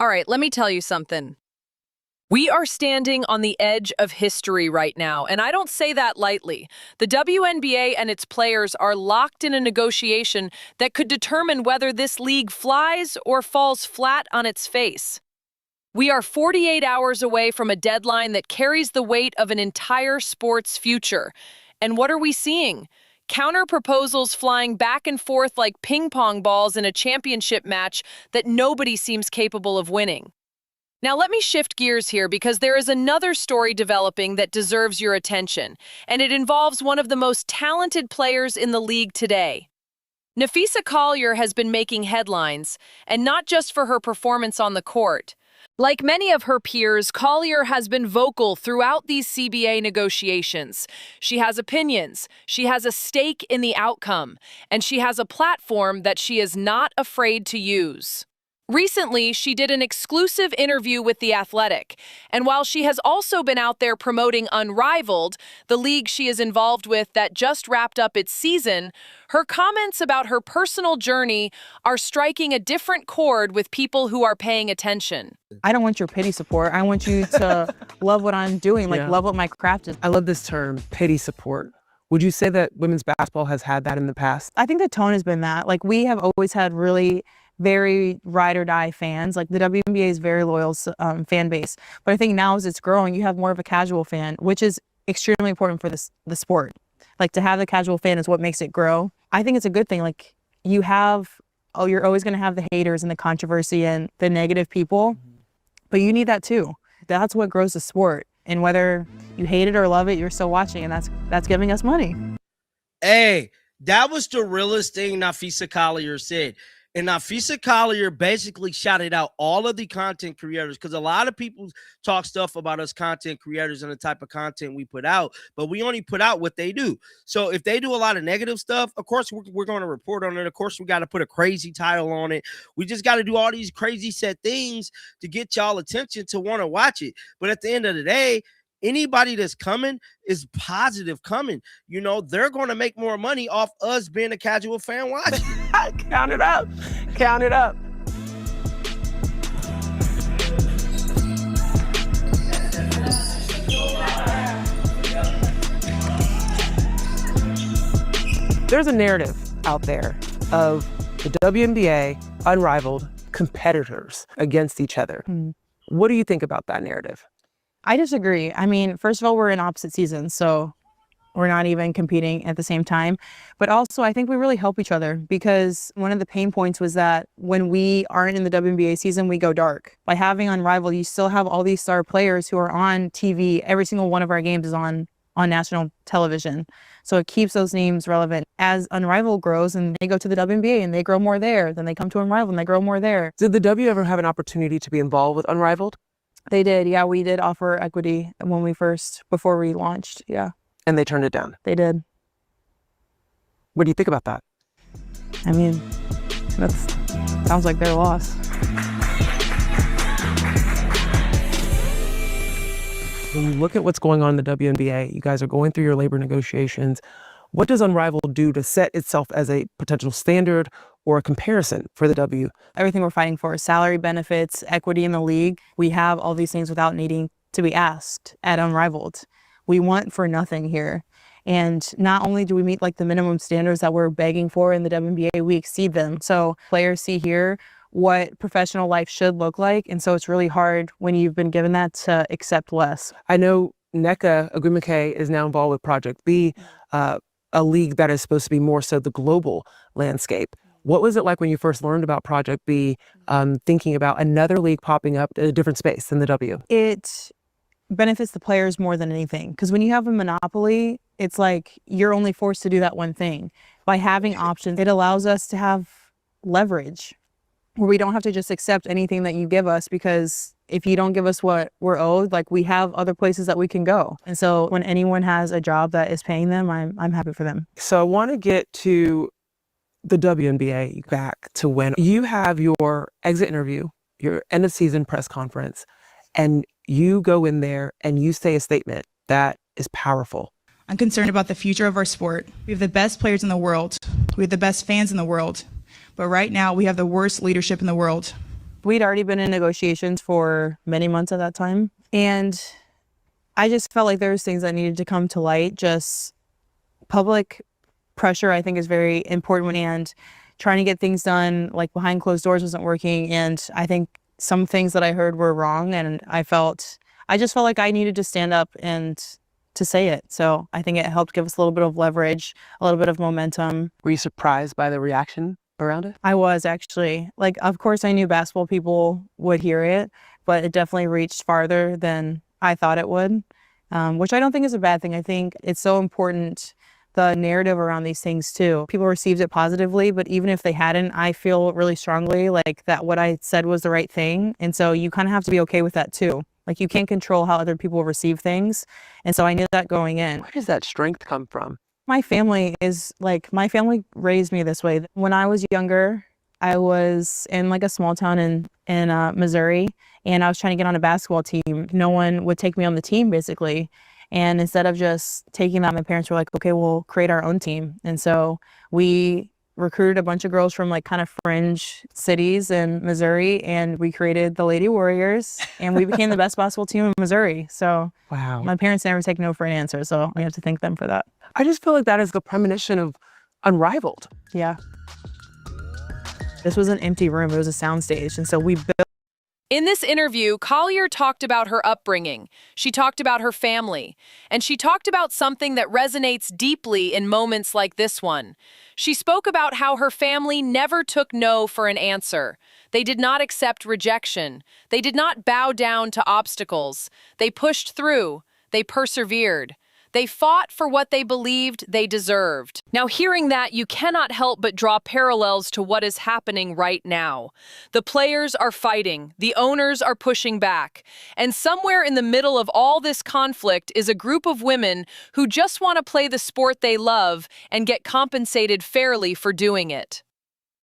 All right, let me tell you something. We are standing on the edge of history right now, and I don't say that lightly. The WNBA and its players are locked in a negotiation that could determine whether this league flies or falls flat on its face. We are 48 hours away from a deadline that carries the weight of an entire sport's future. And what are we seeing? Counter proposals flying back and forth like ping pong balls in a championship match that nobody seems capable of winning. Now, let me shift gears here because there is another story developing that deserves your attention, and it involves one of the most talented players in the league today. Napheesa Collier has been making headlines, and not just for her performance on the court. Like many of her peers, Collier has been vocal throughout these CBA negotiations. She has opinions, she has a stake in the outcome, and she has a platform that she is not afraid to use. Recently, she did an exclusive interview with The Athletic, and while she has also been out there promoting Unrivaled, the league she is involved with that just wrapped up its season, her comments about her personal journey are striking a different chord with people who are paying attention. I don't want your pity support. I want you to love what I'm doing, love what my craft is. I love this term, pity support. Would you say that women's basketball has had that in the past? I think the tone has been that. Like, we have always had really very ride or die fans. Like, the WNBA is very loyal fan base. But I think now as it's growing, you have more of a casual fan, which is extremely important for the sport. Like, to have the casual fan is what makes it grow. I think it's a good thing. Like, you're always going to have the haters and the controversy and the negative people, but you need that too. That's what grows the sport. And whether you hate it or love it, you're still watching, and that's giving us money. Hey, that was the realest thing Napheesa Collier said. And Napheesa Collier basically shouted out all of the content creators, because a lot of people talk stuff about us content creators and the type of content we put out, but we only put out what they do. So if they do a lot of negative stuff, of course, we're going to report on it. Of course, we got to put a crazy title on it. We just got to do all these crazy set things to get y'all attention to want to watch it. But at the end of the day, anybody that's coming is positive coming. You know, they're going to make more money off us being a casual fan watching. Count it up. Count it up. There's a narrative out there of the WNBA Unrivaled competitors against each other. What do you think about that narrative? I disagree. I mean, first of all, we're in opposite seasons, so we're not even competing at the same time. But also, I think we really help each other, because one of the pain points was that when we aren't in the WNBA season, we go dark. By having Unrivaled, you still have all these star players who are on TV. Every single one of our games is on national television. So it keeps those names relevant. As Unrivaled grows and they go to the WNBA and they grow more there, then they come to Unrivaled and they grow more there. Did the W ever have an opportunity to be involved with Unrivaled? They did. Yeah, we did offer equity before we launched. Yeah. And they turned it down? They did. What do you think about that? I mean, that sounds like their loss. When you look at what's going on in the WNBA, you guys are going through your labor negotiations. What does Unrivaled do to set itself as a potential standard or a comparison for the W? Everything we're fighting for is salary, benefits, equity in the league. We have all these things without needing to be asked at Unrivaled. We want for nothing here. And not only do we meet like the minimum standards that we're begging for in the WNBA, we exceed them. So players see here what professional life should look like. And so it's really hard when you've been given that to accept less. I know Nneka Ogwumike is now involved with Project B, a league that is supposed to be more so the global landscape. What was it like when you first learned about Project B, thinking about another league popping up in a different space than the W? It benefits the players more than anything, because when you have a monopoly, it's like you're only forced to do that one thing. By having options, it allows us to have leverage where we don't have to just accept anything that you give us, because if you don't give us what we're owed, like, we have other places that we can go. And so when anyone has a job that is paying them, I'm happy for them. So I want to get to the WNBA back to when you have your exit interview, your end of season press conference, and you go in there and you say a statement that is powerful. I'm concerned about the future of our sport. We have the best players in the world. We have the best fans in the world. But right now we have the worst leadership in the world. We'd already been in negotiations for many months at that time. And I just felt like there was things that needed to come to light. Just public pressure, I think, is very important, and trying to get things done like behind closed doors wasn't working. And I think some things that I heard were wrong, and I just felt like I needed to stand up and to say it. So I think it helped give us a little bit of leverage, a little bit of momentum. Were you surprised by the reaction around it? I was actually. Like, of course, I knew basketball people would hear it, but it definitely reached farther than I thought it would, which I don't think is a bad thing. I think it's so important, the narrative around these things too. People received it positively, but even if they hadn't, I feel really strongly like that what I said was the right thing. And so you kind of have to be okay with that too. Like, you can't control how other people receive things. And so I knew that going in. Where does that strength come from? My family raised me this way. When I was younger, I was in like a small town in Missouri, and I was trying to get on a basketball team. No one would take me on the team, basically. And instead of just taking that, my parents were like, okay, we'll create our own team. And so we recruited a bunch of girls from like kind of fringe cities in Missouri, and we created the Lady Warriors, and we became the best basketball team in Missouri. So Wow. my parents never take no for an answer, so I have to thank them for that. I just feel like that is the premonition of Unrivaled. Yeah. This was an empty room. It was a soundstage, and so we built. In this interview, Collier talked about her upbringing. She talked about her family. And she talked about something that resonates deeply in moments like this one. She spoke about how her family never took no for an answer. They did not accept rejection. They did not bow down to obstacles. They pushed through. They persevered. They fought for what they believed they deserved. Now, hearing that, you cannot help but draw parallels to what is happening right now. The players are fighting, the owners are pushing back, and somewhere in the middle of all this conflict is a group of women who just want to play the sport they love and get compensated fairly for doing it.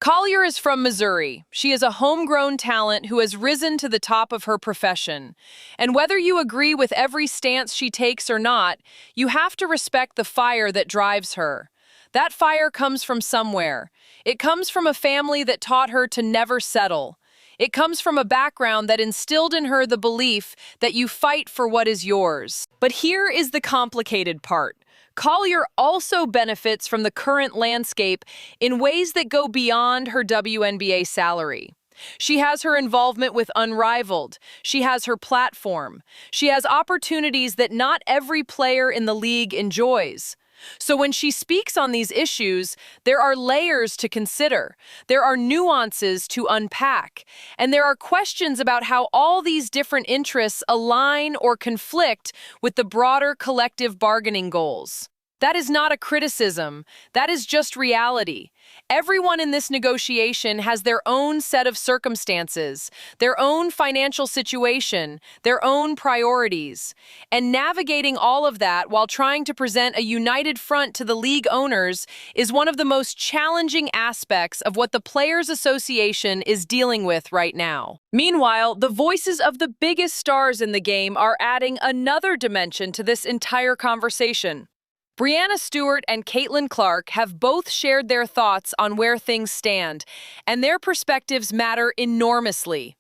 Collier is from Missouri. She is a homegrown talent who has risen to the top of her profession. And whether you agree with every stance she takes or not, you have to respect the fire that drives her. That fire comes from somewhere. It comes from a family that taught her to never settle. It comes from a background that instilled in her the belief that you fight for what is yours. But here is the complicated part. Collier also benefits from the current landscape in ways that go beyond her WNBA salary. She has her involvement with Unrivaled. She has her platform. She has opportunities that not every player in the league enjoys. So when she speaks on these issues, there are layers to consider, there are nuances to unpack, and there are questions about how all these different interests align or conflict with the broader collective bargaining goals. That is not a criticism. That is just reality. Everyone in this negotiation has their own set of circumstances, their own financial situation, their own priorities. And navigating all of that while trying to present a united front to the league owners is one of the most challenging aspects of what the Players Association is dealing with right now. Meanwhile, the voices of the biggest stars in the game are adding another dimension to this entire conversation. Breanna Stewart and Caitlin Clark have both shared their thoughts on where things stand, and their perspectives matter enormously.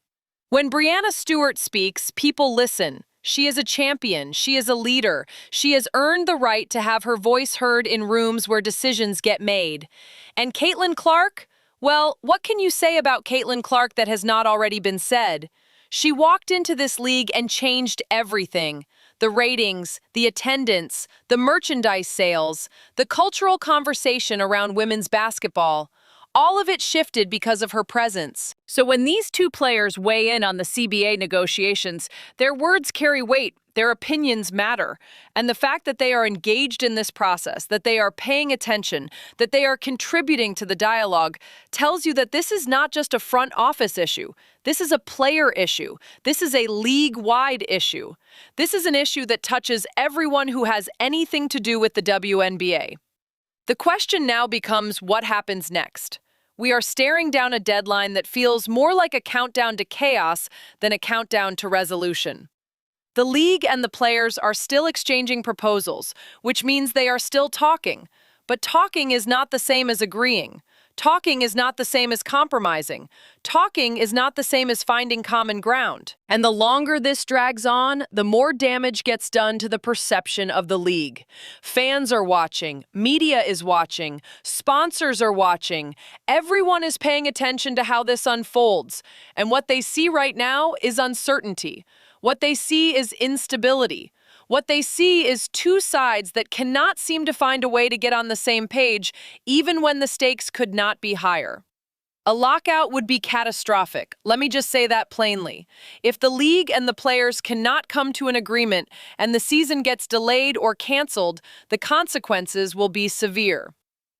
When Breanna Stewart speaks, people listen. She is a champion. She is a leader. She has earned the right to have her voice heard in rooms where decisions get made. And Caitlin Clark? Well, what can you say about Caitlin Clark that has not already been said? She walked into this league and changed everything. The ratings, the attendance, the merchandise sales, the cultural conversation around women's basketball. All of it shifted because of her presence. So when these two players weigh in on the CBA negotiations, their words carry weight, their opinions matter. And the fact that they are engaged in this process, that they are paying attention, that they are contributing to the dialogue, tells you that this is not just a front office issue. This is a player issue. This is a league-wide issue. This is an issue that touches everyone who has anything to do with the WNBA. The question now becomes what happens next. We are staring down a deadline that feels more like a countdown to chaos than a countdown to resolution. The league and the players are still exchanging proposals, which means they are still talking. But talking is not the same as agreeing. Talking is not the same as compromising. Talking is not the same as finding common ground. And the longer this drags on, the more damage gets done to the perception of the league. Fans are watching, media is watching, sponsors are watching. Everyone is paying attention to how this unfolds. And what they see right now is uncertainty. What they see is instability. What they see is two sides that cannot seem to find a way to get on the same page, even when the stakes could not be higher. A lockout would be catastrophic. Let me just say that plainly. If the league and the players cannot come to an agreement and the season gets delayed or canceled, the consequences will be severe.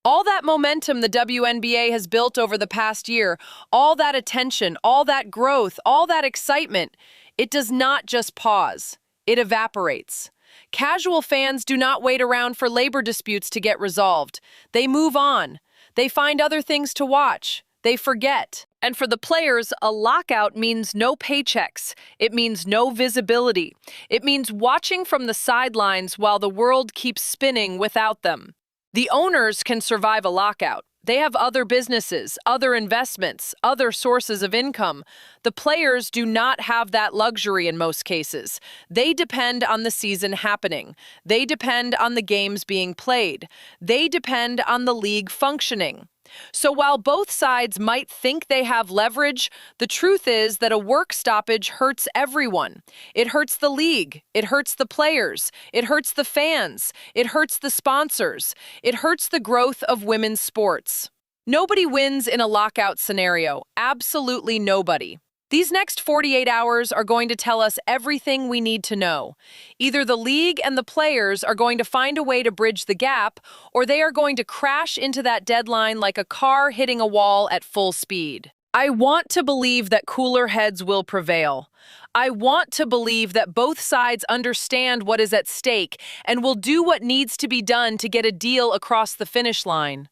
All that momentum the WNBA has built over the past year, all that attention, all that growth, all that excitement, it does not just pause. It evaporates. Casual fans do not wait around for labor disputes to get resolved. They move on. They find other things to watch. They forget. And for the players, a lockout means no paychecks. It means no visibility. It means watching from the sidelines while the world keeps spinning without them. The owners can survive a lockout. They have other businesses, other investments, other sources of income. The players do not have that luxury in most cases. They depend on the season happening. They depend on the games being played. They depend on the league functioning. So while both sides might think they have leverage, the truth is that a work stoppage hurts everyone. It hurts the league. It hurts the players. It hurts the fans. It hurts the sponsors. It hurts the growth of women's sports. Nobody wins in a lockout scenario. Absolutely nobody. These next 48 hours are going to tell us everything we need to know. Either the league and the players are going to find a way to bridge the gap, or they are going to crash into that deadline like a car hitting a wall at full speed. I want to believe that cooler heads will prevail. I want to believe that both sides understand what is at stake and will do what needs to be done to get a deal across the finish line.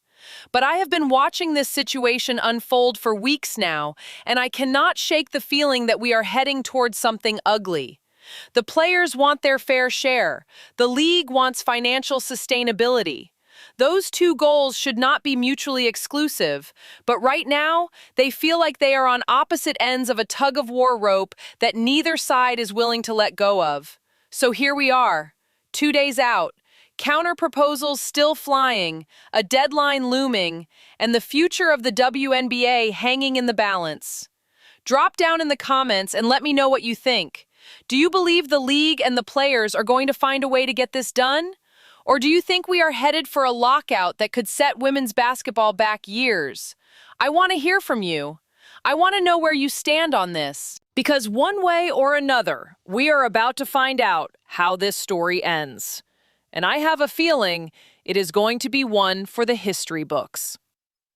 But I have been watching this situation unfold for weeks now, and I cannot shake the feeling that we are heading towards something ugly. The players want their fair share. The league wants financial sustainability. Those two goals should not be mutually exclusive, but right now, they feel like they are on opposite ends of a tug-of-war rope that neither side is willing to let go of. So here we are, 2 days out. Counter-proposals still flying, a deadline looming, and the future of the WNBA hanging in the balance. Drop down in the comments and let me know what you think. Do you believe the league and the players are going to find a way to get this done? Or do you think we are headed for a lockout that could set women's basketball back years? I want to hear from you. I want to know where you stand on this. Because one way or another, we are about to find out how this story ends. And I have a feeling it is going to be one for the history books.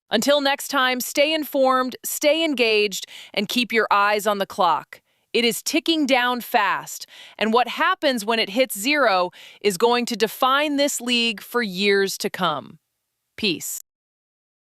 Until next time, stay informed, stay engaged, and keep your eyes on the clock. It is ticking down fast, and what happens when it hits zero is going to define this league for years to come. Peace.